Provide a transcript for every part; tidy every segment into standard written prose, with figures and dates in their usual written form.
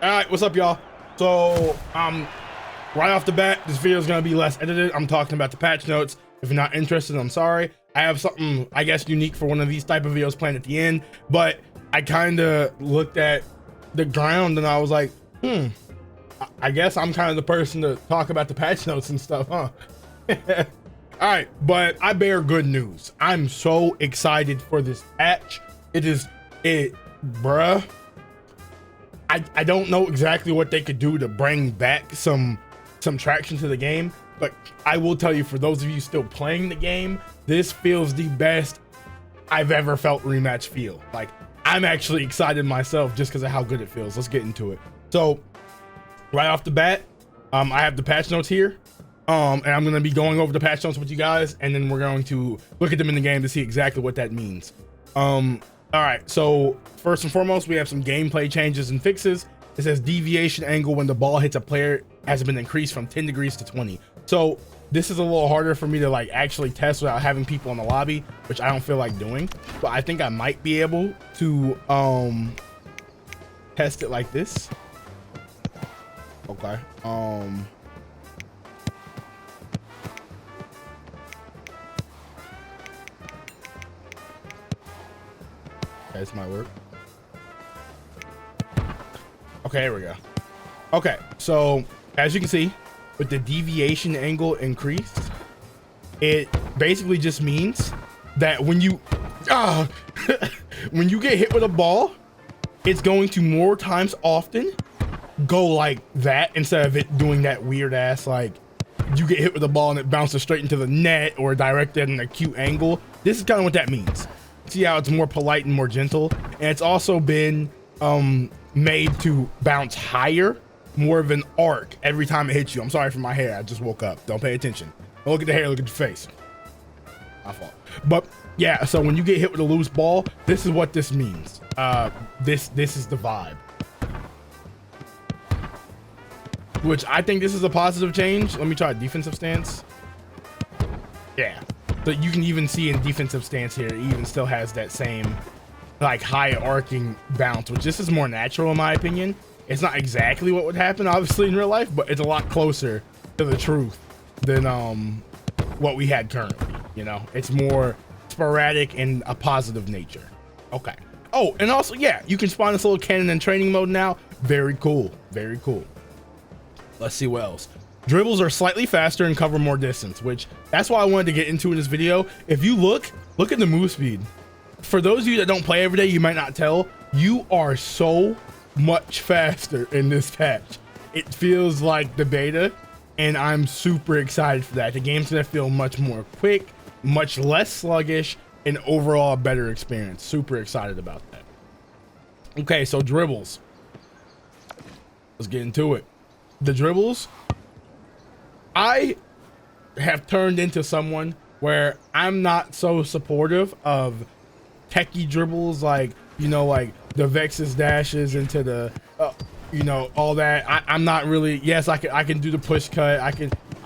right, what's up, y'all? So, right off the bat, this video is gonna be less edited. I'm talking about the patch notes. If you're not interested, I'm sorry. I have something, I guess, unique for one of these type of videos planned at the end, but I kind of looked at the ground and I was like, I guess I'm kind of the person to talk about the patch notes and stuff, huh? All right, but I bear good news. I'm so excited for this patch. Bruh. I don't know exactly what they could do to bring back some traction to the game, but I will tell you, for those of you still playing the game, this feels the best I've ever felt Rematch feel. Like, I'm actually excited myself just because of how good it feels. Let's get into it. So, right off the bat, I have the patch notes here, and I'm going to be going over the patch notes with you guys, and then we're going to look at them in the game to see exactly what that means. All right, so first and foremost, we have some gameplay changes and fixes. It says deviation angle when the ball hits a player has been increased from 10 degrees to 20. So this is a little harder for me to like actually test without having people in the lobby, which I don't feel like doing, but I think I might be able to test it like this. Okay. This might work. Okay, here we go. Okay, so as you can see, with the deviation angle increased, it basically just means that when you when you get hit with a ball, it's going to more times often go like that instead of it doing that weird ass, like you get hit with a ball and it bounces straight into the net or directed at an acute angle. This is kind of what that means. See how it's more polite and more gentle, and it's also been made to bounce higher, more of an arc every time it hits you. I'm sorry for my hair, I just woke up. Don't pay attention. Don't look at the hair, look at your face. My fault. But yeah, so when you get hit with a loose ball, this is what this means. This is the vibe, which I think this is a positive change. Let me try a defensive stance. Yeah. So you can even see in defensive stance here, it even still has that same like high arcing bounce, which this is more natural in my opinion. It's not exactly what would happen obviously in real life, but it's a lot closer to the truth than what we had currently. You know, it's more sporadic and a positive nature. Okay. Oh, and also, yeah, you can spawn this little cannon in training mode now. Very cool. Very cool. Let's see what else. Dribbles are slightly faster and cover more distance, which that's why I wanted to get into in this video. If you look at the move speed. For those of you that don't play every day, you might not tell, you are so much faster in this patch. It feels like the beta, and I'm super excited for that. The game's gonna feel much more quick, much less sluggish, and overall a better experience. Super excited about that. Okay, so dribbles. Let's get into it. The dribbles, I have turned into someone where I'm not so supportive of techie dribbles, like, you know, like the Vex's dashes into the, you know, all that. I'm not really, yes, I can do the push cut. I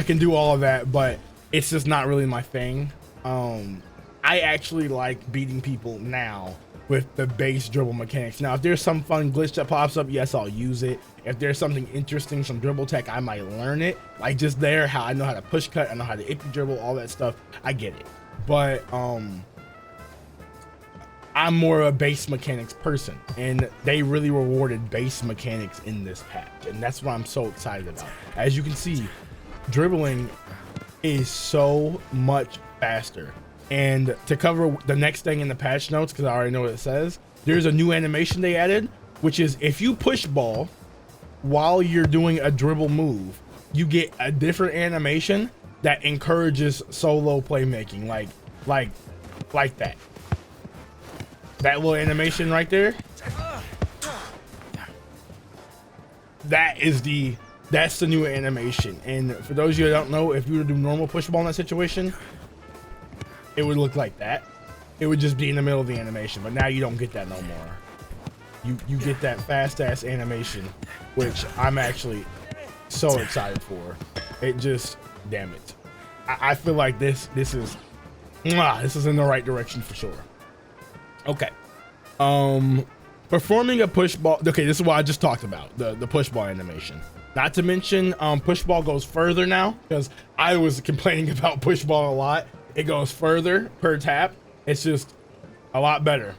can do all of that, but it's just not really my thing. I actually like beating people now with the base dribble mechanics. Now, if there's some fun glitch that pops up, yes, I'll use it. If there's something interesting, some dribble tech, I might learn it. Like just there, how I know how to push cut, I know how to ippy dribble, all that stuff. I get it. But I'm more of a base mechanics person, and they really rewarded base mechanics in this patch, and that's what I'm so excited about. As you can see, dribbling is so much faster. And to cover the next thing in the patch notes, because I already know what it says, there's a new animation they added, which is if you push ball while you're doing a dribble move, you get a different animation that encourages solo playmaking, like that. That little animation right there. That's the new animation. And for those of you that don't know, if you were to do normal push ball in that situation, it would look like that. It would just be in the middle of the animation, but now you don't get that no more. You get that fast ass animation, which I'm actually so excited for. It just, damn it. I feel like this is in the right direction for sure. Okay. performing a push ball. Okay, this is what I just talked about, the push ball animation. Not to mention, push ball goes further now, because I was complaining about push ball a lot. It goes further per tap. It's just a lot better,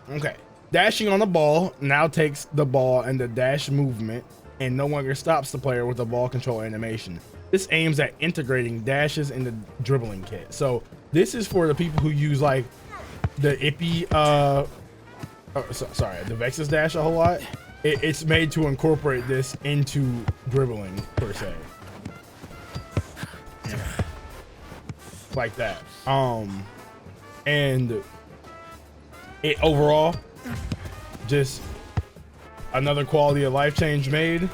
Okay, dashing on the ball now takes the ball and the dash movement and no longer stops the player with the ball control animation. This aims at integrating dashes in the dribbling kit. So this is for the people who use like the Ippy, the Vexus dash a whole lot. It's made to incorporate this into dribbling per se. Like that. And it overall just another quality of life change made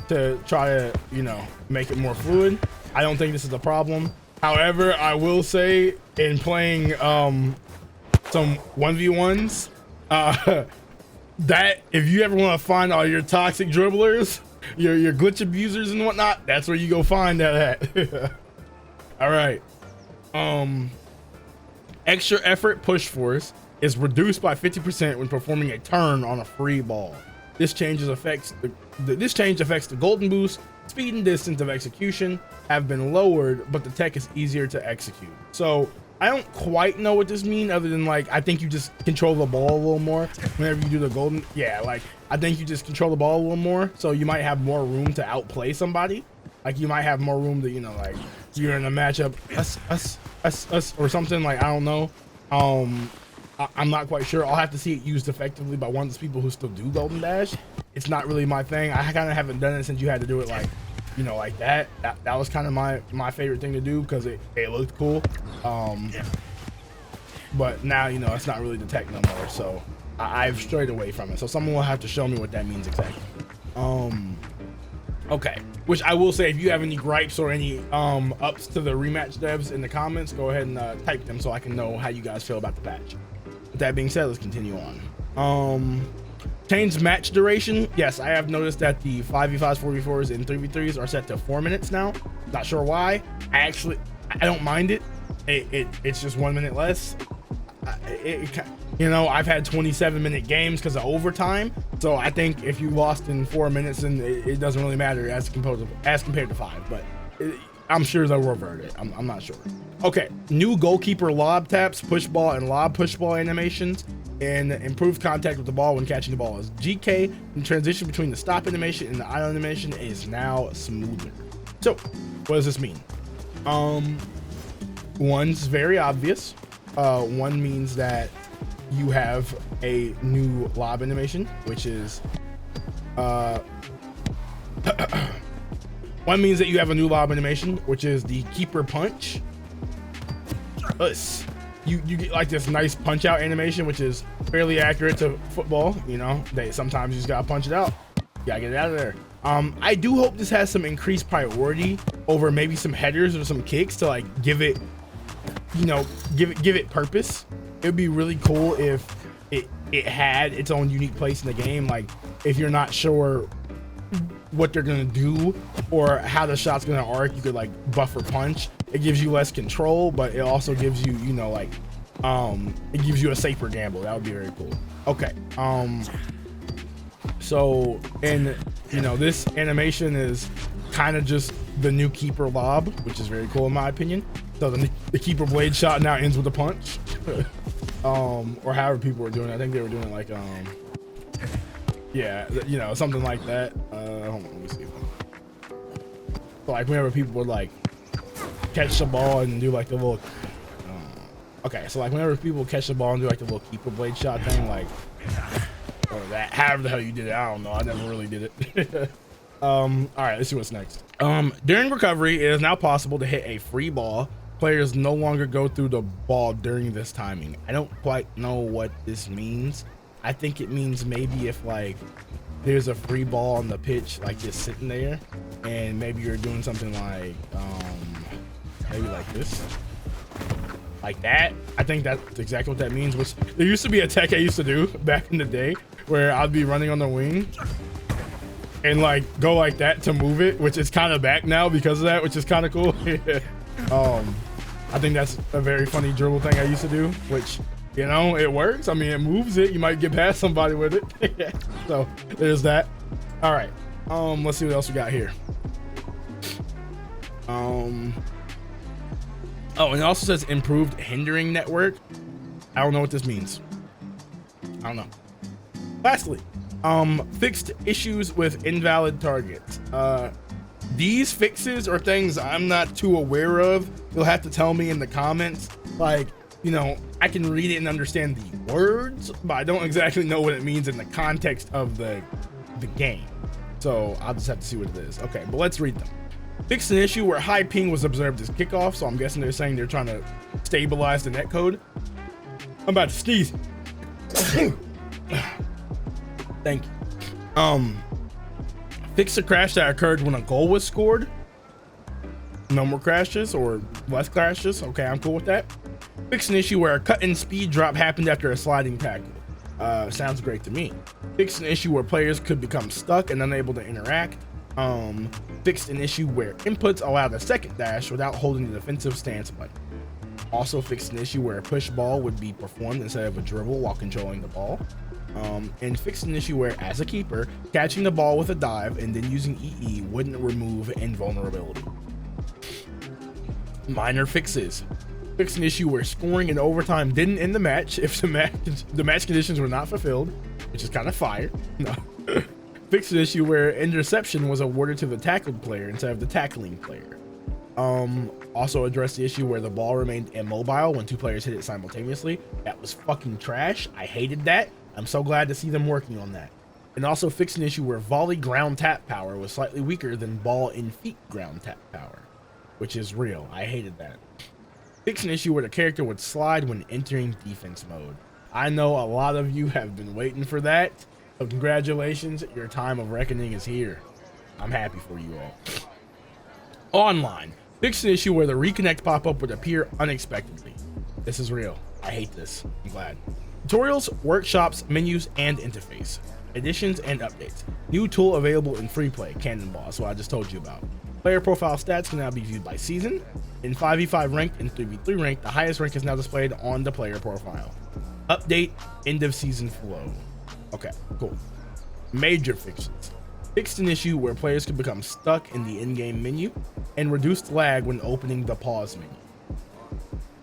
to try to, you know, make it more fluid. I don't think this is a problem. However, I will say in playing some 1v1s, that if you ever want to find all your toxic dribblers, your glitch abusers and whatnot, that's where you go find that at. All right. Extra effort push force is reduced by 50% when performing a turn on a free ball. This change affects the golden boost, speed and distance of execution have been lowered, but the tech is easier to execute. So I don't quite know what this means, other than like I think you just control the ball a little more whenever you do the golden. Yeah, like I think you just control the ball a little more, so you might have more room to outplay somebody. Like you might have more room to, you know, like you're in a matchup us or something, like I don't know. I'm not quite sure. I'll have to see it used effectively by one of those people who still do golden dash. It's not really my thing. I kind of haven't done it since you had to do it like, you know, like that. That was kind of my favorite thing to do because it looked cool. But now, you know, it's not really the tech no more, so I've strayed away from it. So someone will have to show me what that means exactly. Okay, which I will say, if you have any gripes or any ups to the Rematch devs in the comments, go ahead and type them so I can know how you guys feel about the patch. With that being said, let's continue on. Change match duration. Yes, I have noticed that the 5v5s, 4v4s, and 3v3s are set to 4 minutes now. Not sure why. I don't mind it. It's just 1 minute less. You know, I've had 27-minute games because of overtime, so I think if you lost in 4 minutes, then it doesn't really matter as compared to 5. But I'm sure they'll revert it. I'm not sure. Okay, new goalkeeper lob taps, push ball, and lob push ball animations, and improved contact with the ball when catching the ball. As GK and transition between the stop animation and the idle animation is now smoother. So, what does this mean? One's very obvious. One means that you have a new lob animation, which is one means that you have a new lob animation, which is the keeper punch. You get like this nice punch out animation, which is fairly accurate to football. You know, sometimes you just gotta punch it out. You gotta get it out of there. I do hope this has some increased priority over maybe some headers or some kicks to like give it, you know, give it purpose. It would be really cool if it had its own unique place in the game. Like if you're not sure what they're gonna do or how the shot's gonna arc, you could like buffer punch. It gives you less control, but it also gives you, you know, like it gives you a safer gamble. That would be very cool. Okay, so, and you know, this animation is kind of just the new keeper lob, which is very cool in my opinion. So the keeper blade shot now ends with a punch. Or however people were doing it. I think they were doing it like yeah, you know, something like that. Hold on, let me see. So like whenever people would like catch the ball and do like the little okay, so like whenever people catch the ball and do like the little keeper blade shot thing, like or that, however the hell you did it, I don't know, I never really did it. All right, let's see what's next. During recovery, it is now possible to hit a free ball. Players no longer go through the ball during this timing. I don't quite know what this means. I think it means maybe if like there's a free ball on the pitch, like just sitting there, and maybe you're doing something like maybe like this, like that. I think that's exactly what that means. Which there used to be a tech I used to do back in the day where I'd be running on the wing and like go like that to move it, which is kind of back now because of that, which is kind of cool. I think that's a very funny dribble thing I used to do, which You know, it works. I mean, it moves it. You might get past somebody with it. So there's that. All right. Let's see what else we got here. Oh, and it also says improved hindering network. I don't know what this means. I don't know. Lastly, fixed issues with invalid targets. These fixes are things I'm not too aware of. You'll have to tell me in the comments. Like, you know, I can read it and understand the words, but I don't exactly know what it means in the context of the game. So I'll just have to see what it is. Okay, but let's read them. Fixed an issue where high ping was observed as kickoff, so I'm guessing they're saying they're trying to stabilize the netcode. I'm about to sneeze. Thank you. Fix a crash that occurred when a goal was scored. No more crashes or less crashes. Okay, I'm cool with that. Fix an issue where a cut in speed drop happened after a sliding tackle. Sounds great to me. Fix an issue where players could become stuck and unable to interact. Fixed an issue where inputs allowed a second dash without holding the defensive stance button. Also fixed an issue where a push ball would be performed instead of a dribble while controlling the ball. And fixed an issue where, as a keeper, catching the ball with a dive and then using EE wouldn't remove invulnerability. Minor fixes. Fixed an issue where scoring in overtime didn't end the match if the match conditions were not fulfilled, which is kind of fire. No. Fixed an issue where interception was awarded to the tackled player instead of the tackling player. Also addressed the issue where the ball remained immobile when two players hit it simultaneously. That was fucking trash. I hated that. I'm so glad to see them working on that. And also fixed an issue where volley ground tap power was slightly weaker than ball in feet ground tap power, which is real. I hated that. Fix an issue where the character would slide when entering defense mode. I know a lot of you have been waiting for that, so congratulations, your time of reckoning is here. I'm happy for you all. Online. Fix an issue where the reconnect pop-up would appear unexpectedly. This is real. I hate this. I'm glad. Tutorials, workshops, menus, and interface. Additions and updates. New tool available in free play, Cannonball. That's what I just told you about. Player profile stats can now be viewed by season. In 5v5 ranked and 3v3 ranked, the highest rank is now displayed on the player profile. Update, end of season flow. Okay, cool. Major fixes. Fixed an issue where players could become stuck in the in-game menu and reduced lag when opening the pause menu.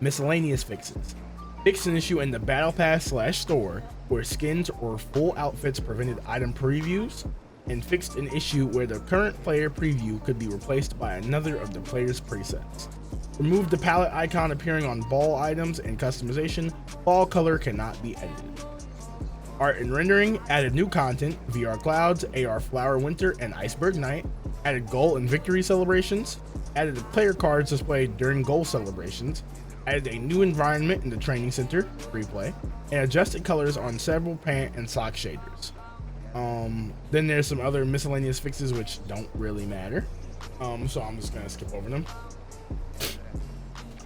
Miscellaneous fixes. Fixed an issue in the Battle Pass / store where skins or full outfits prevented item previews, and fixed an issue where the current player preview could be replaced by another of the player's presets. Removed the palette icon appearing on ball items and customization. Ball color cannot be edited. Art and rendering. Added new content: VR Clouds, AR Flower Winter, and Iceberg Night. Added goal and victory celebrations. Added the player cards displayed during goal celebrations. Added a new environment in the training center, free play, and adjusted colors on several pant and sock shaders. Then there's some other miscellaneous fixes which don't really matter. So I'm just gonna skip over them.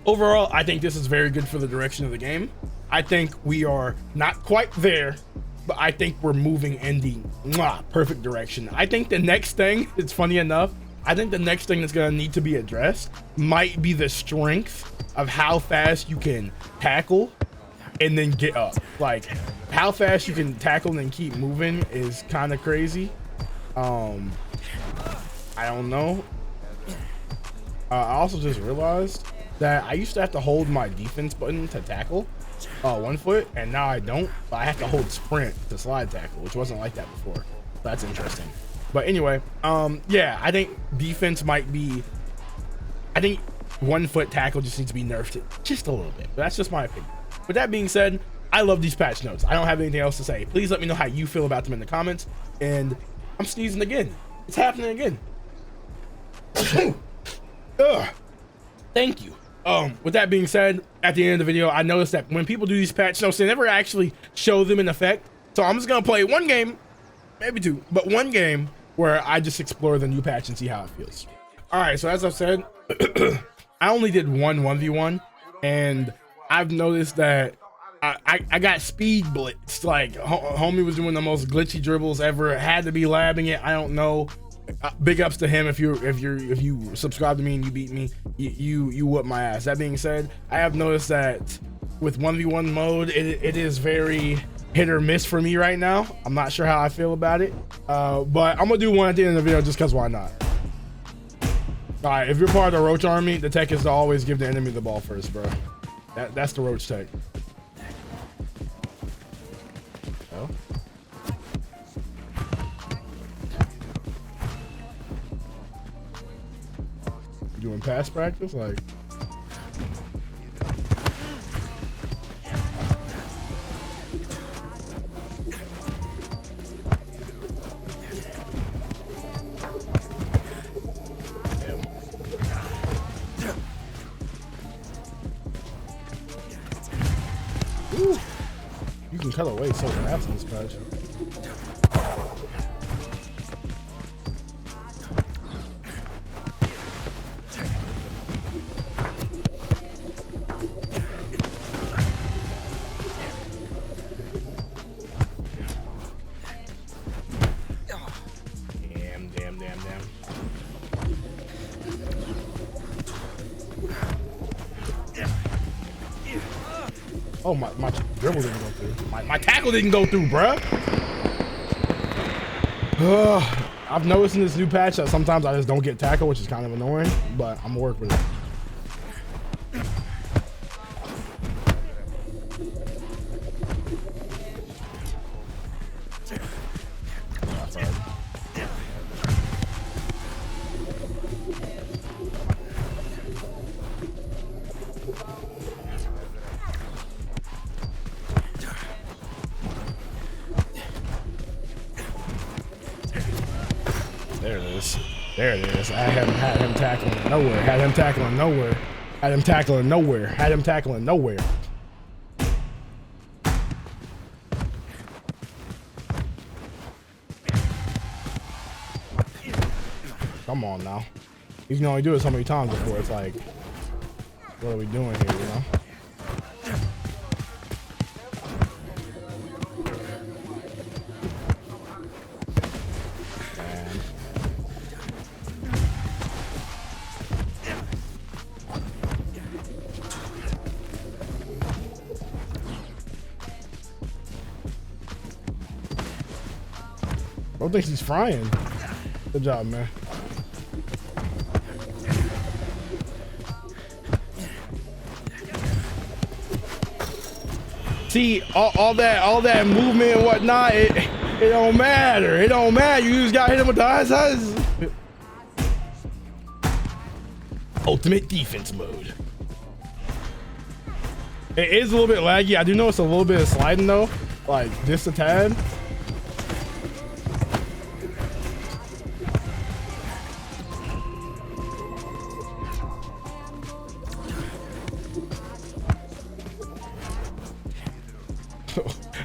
Overall, I think this is very good for the direction of the game. I think we are not quite there, but I think we're moving in the perfect direction. I think the next thing, it's funny enough, I think the next thing that's gonna need to be addressed might be the strength of how fast you can tackle and then get up. Like, how fast you can tackle and then keep moving is kind of crazy. I don't know. I also just realized that I used to have to hold my defense button to tackle one foot, and now I don't, but I have to hold sprint to slide tackle, which wasn't like that before. That's interesting. But anyway, yeah, I think defense might be, I think 1 foot tackle just needs to be nerfed just a little bit, but that's just my opinion. With that being said, I love these patch notes. I don't have anything else to say. Please let me know how you feel about them in the comments. And I'm sneezing again. It's happening again. Thank you. With that being said, at the end of the video, I noticed that when people do these patch notes, they never actually show them in effect. So I'm just gonna play one game, maybe two, but one game where I just explore the new patch and see how it feels. All right, so as I've said, I only did one 1v1, and I've noticed that I got speed blitzed. Like, homie was doing the most glitchy dribbles ever. Had to be labbing it. I don't know. Big ups to him. If you subscribe to me and you beat me, you whoop my ass. That being said, I have noticed that with 1v1 mode, it is very hit or miss for me right now. I'm not sure how I feel about it, but I'm gonna do one at the end of the video just because why not? All right, if you're part of the Roach army, the tech is to always give the enemy the ball first, bro. That's the Roach tech. Oh. Doing pass practice, like. Ooh. You can cut away so fast in this patch. Damn. Oh, my dribble didn't go through. My tackle didn't go through, bruh. I've noticed in this new patch that sometimes I just don't get tackle, which is kind of annoying, but I'm gonna work with it. There it is. There it is. I had him tackling nowhere. Had him tackling nowhere. Had him tackling nowhere. Had him tackling nowhere. Come on now. You can only do it so many times before it's like, what are we doing here, you know? Bro thinks he's frying. Good job, man. See, all that movement and whatnot, it don't matter. It don't matter. You just gotta hit him with the eyes. Ultimate defense mode. It is a little bit laggy. I do notice a little bit of sliding though, like just a tad.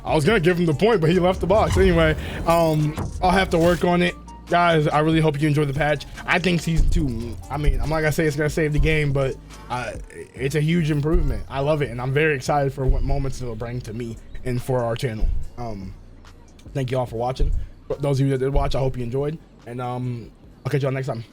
I was gonna give him the point, but he left the box anyway. I'll have to work on it, guys. I really hope you enjoy the patch. I think season 2, I mean, I'm not gonna say it's gonna save the game, but it's a huge improvement. I love it, and I'm very excited for what moments it'll bring to me and for our channel. Thank you all for watching. Those of you that did watch, I hope you enjoyed, and I'll catch y'all next time.